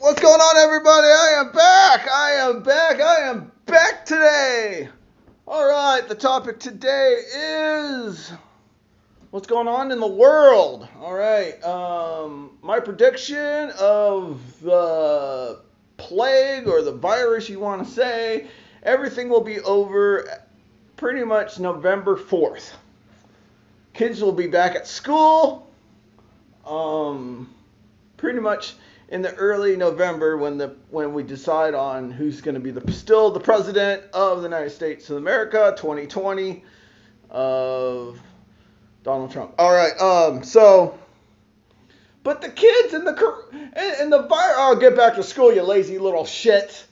What's going on, everybody? I am back. I am back today. All right, the topic today is what's going on in the world. All right, my prediction of the plague or the virus, you want to say, everything will be over pretty much November 4th. Kids will be back at school. Pretty much in the early November when we decide on who's going to be still the president of the United States of America, 2020 of Donald Trump. All right. But the kids and the virus. Oh, get back to school, you lazy little shit.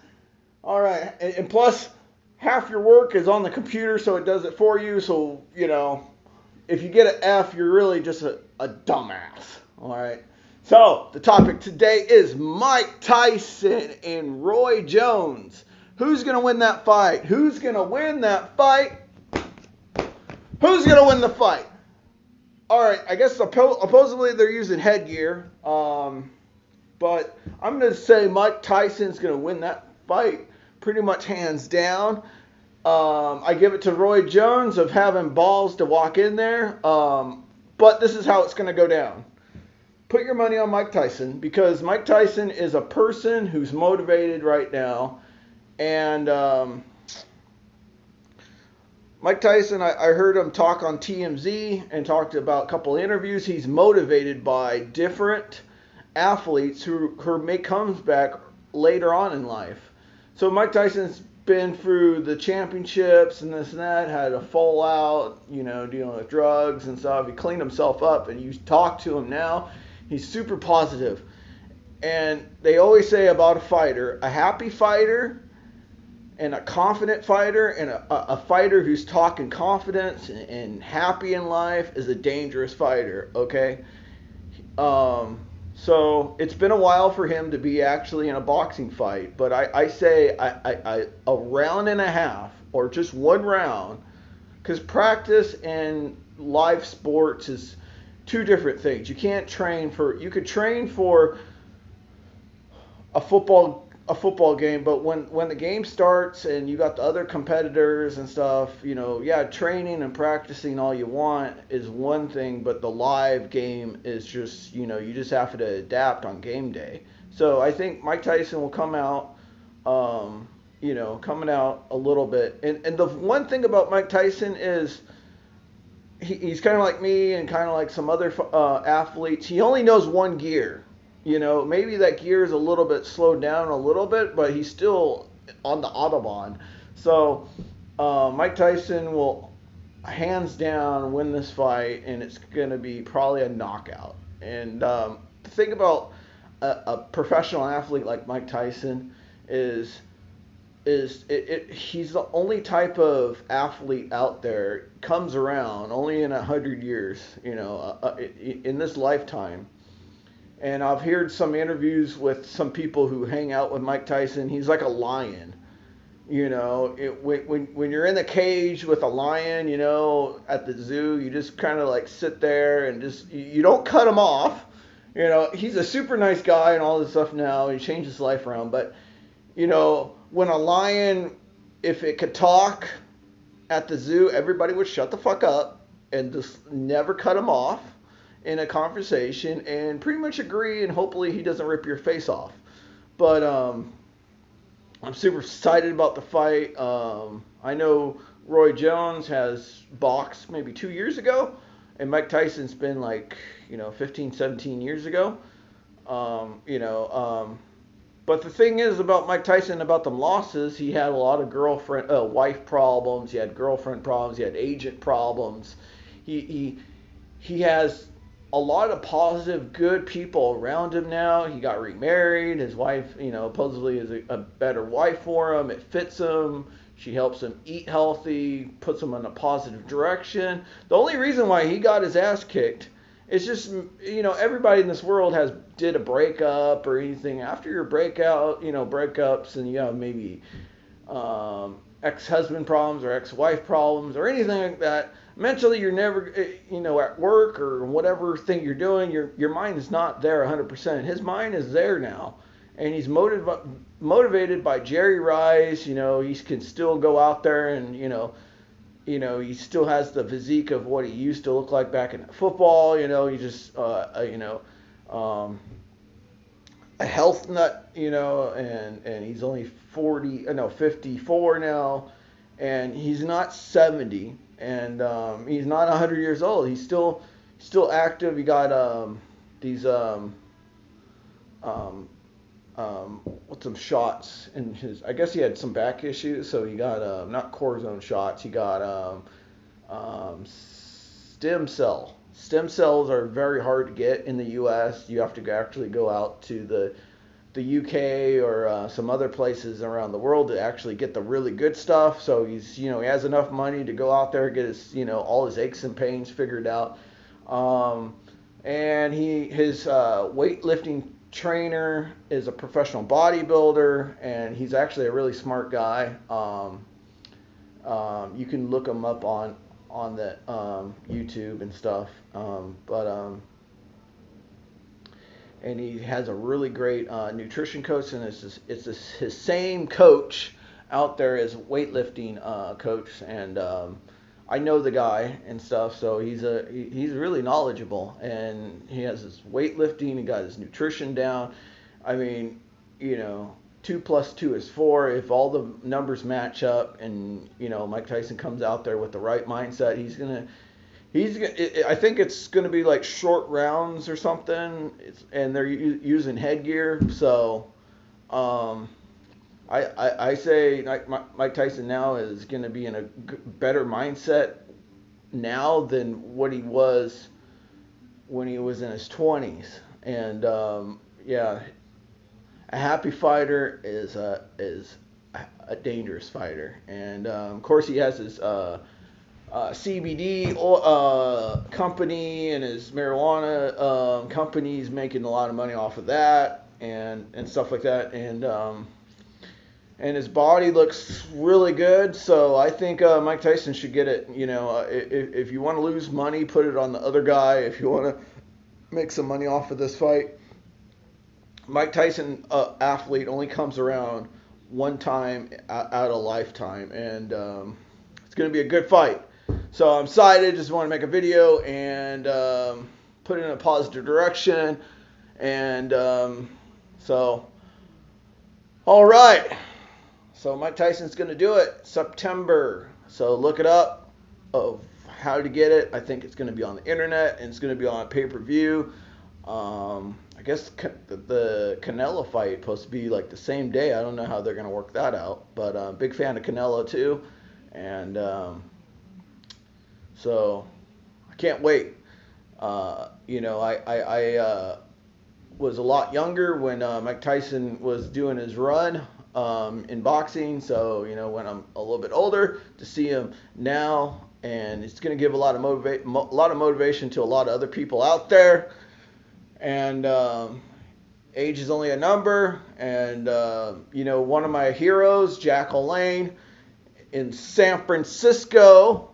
All right. And plus, half your work is on the computer, so it does it for you. So if you get an F, you're really just a dumbass. All right. So, the topic today is Mike Tyson and Roy Jones. Who's going to win that fight? Who's going to win that fight? Who's going to win the fight? All right, I guess supposedly they're using headgear. But I'm going to say Mike Tyson's going to win that fight pretty much hands down. I give it to Roy Jones of having balls to walk in there. But this is how it's going to go down. Put your money on Mike Tyson because Mike Tyson is a person who's motivated right now. And Mike Tyson, I heard him talk on TMZ and talked about a couple of interviews. He's motivated by different athletes who make comeback later on in life. So Mike Tyson's been through the championships and this and that, had a fallout, dealing with drugs and stuff. He cleaned himself up, and you talk to him now. He's super positive. And they always say about a fighter, a happy fighter and a confident fighter and a fighter who's talking confidence and happy in life is a dangerous fighter, okay? So it's been a while for him to be actually in a boxing fight. But I say a round and a half or just one round, because practice and live sports is two different things. You could train for a football game, but when the game starts and you got the other competitors and stuff, training and practicing all you want is one thing, but the live game is just, you just have to adapt on game day. So I think Mike Tyson will come out, coming out a little bit. And the one thing about Mike Tyson is he's kind of like me and kind of like some other athletes. He only knows one gear. Maybe that gear is a little bit slowed down a little bit, but he's still on the Autobahn. So Mike Tyson will hands down win this fight, and it's going to be probably a knockout. And the thing about a professional athlete like Mike Tyson is he's the only type of athlete out there comes around only in 100 years, in this lifetime. And I've heard some interviews with some people who hang out with Mike Tyson. He's like a lion, when you're in the cage with a lion, at the zoo, you just kind of like sit there and you don't cut him off. He's a super nice guy and all this stuff now. He changed his life around, but when a lion, if it could talk at the zoo, everybody would shut the fuck up and just never cut him off in a conversation and pretty much agree, and hopefully he doesn't rip your face off. But I'm super excited about the fight. I know Roy Jones has boxed maybe 2 years ago, and Mike Tyson's been 15, 17 years ago. But the thing is about Mike Tyson, about the losses, he had a lot of wife problems. He had girlfriend problems. He had agent problems. He has a lot of positive, good people around him now. He got remarried. His wife, supposedly is a better wife for him. It fits him. She helps him eat healthy, puts him in a positive direction. The only reason why he got his ass kicked is just, everybody in this world did a breakup or anything. After your breakups, and you have maybe ex-husband problems or ex-wife problems or anything like that, mentally you're never, at work or whatever thing you're doing, your mind is not there 100%. His mind is there now. and he's motivated by Jerry Rice. He can still go out there and he still has the physique of what he used to look like back in football. He just um, a health nut. And he's only 54 now, and he's not 70, and he's not 100 years old. He's still active. He got these with some shots in his. I guess he had some back issues, so he got not cortisone shots. He got stem cell. Stem cells are very hard to get in the U.S. You have to actually go out to the UK or some other places around the world to actually get the really good stuff. So he has enough money to go out there and get his all his aches and pains figured out. And his weightlifting trainer is a professional bodybuilder, and he's actually a really smart guy. You can look him up on the YouTube and stuff. And he has a really great nutrition coach, and it's his same coach out there as weightlifting coach, and I know the guy and stuff, so he's really knowledgeable, and he has his weightlifting, he got his nutrition down. I mean, 2 plus 2 is 4. If all the numbers match up, and Mike Tyson comes out there with the right mindset, I think it's gonna be like short rounds or something, and they're using headgear. So, I say Mike Tyson now is gonna be in a better mindset now than what he was when he was in his 20s. And yeah, a happy fighter is a dangerous fighter. And of course he has his CBD company, and his marijuana company's making a lot of money off of that and stuff like that, and his body looks really good. So I think Mike Tyson should get it. If you want to lose money, put it on the other guy. If you want to make some money off of this fight, Mike Tyson athlete only comes around one time out of a lifetime, and it's going to be a good fight. So I'm excited. Just want to make a video and put it in a positive direction. And so, all right. So Mike Tyson's going to do it September. So look it up of how to get it. I think it's going to be on the internet, and it's going to be on pay-per-view. I guess the Canelo fight supposed to be like the same day. I don't know how they're going to work that out. But big fan of Canelo too. And so I can't wait. I was a lot younger when Mike Tyson was doing his run in boxing. So when I'm a little bit older, to see him now, and it's going to give a lot of motivation to a lot of other people out there. And age is only a number. And one of my heroes, Jack LaLanne, in San Francisco.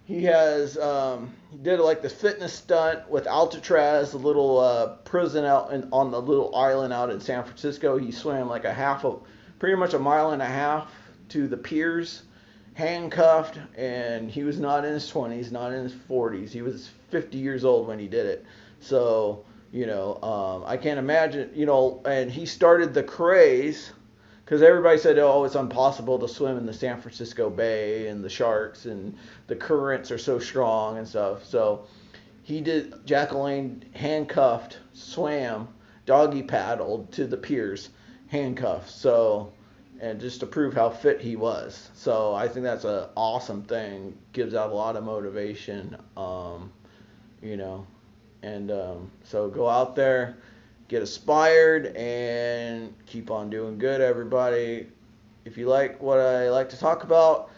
He has he did like this fitness stunt with Alcatraz, a little prison out on the little island out in San Francisco. He swam like pretty much a mile and a half to the piers, handcuffed, and he was not in his 20s, not in his 40s. He was 50 years old when he did it. So I can't imagine. And he started the craze. Because everybody said, oh, it's impossible to swim in the San Francisco Bay, and the sharks and the currents are so strong and stuff. So Jack LaLanne handcuffed, swam, doggy paddled to the piers, handcuffed. So, and just to prove how fit he was. So I think that's an awesome thing. Gives out a lot of motivation, so go out there. Get inspired and keep on doing good, everybody. If you like what I like to talk about,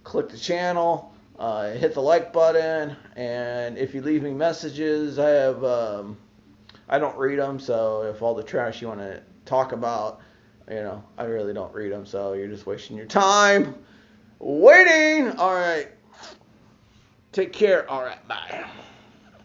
click the channel, hit the like button, and if you leave me messages, I don't read them, so if all the trash you want to talk about, I really don't read them, so you're just wasting your time waiting. All right. Take care. All right. Bye.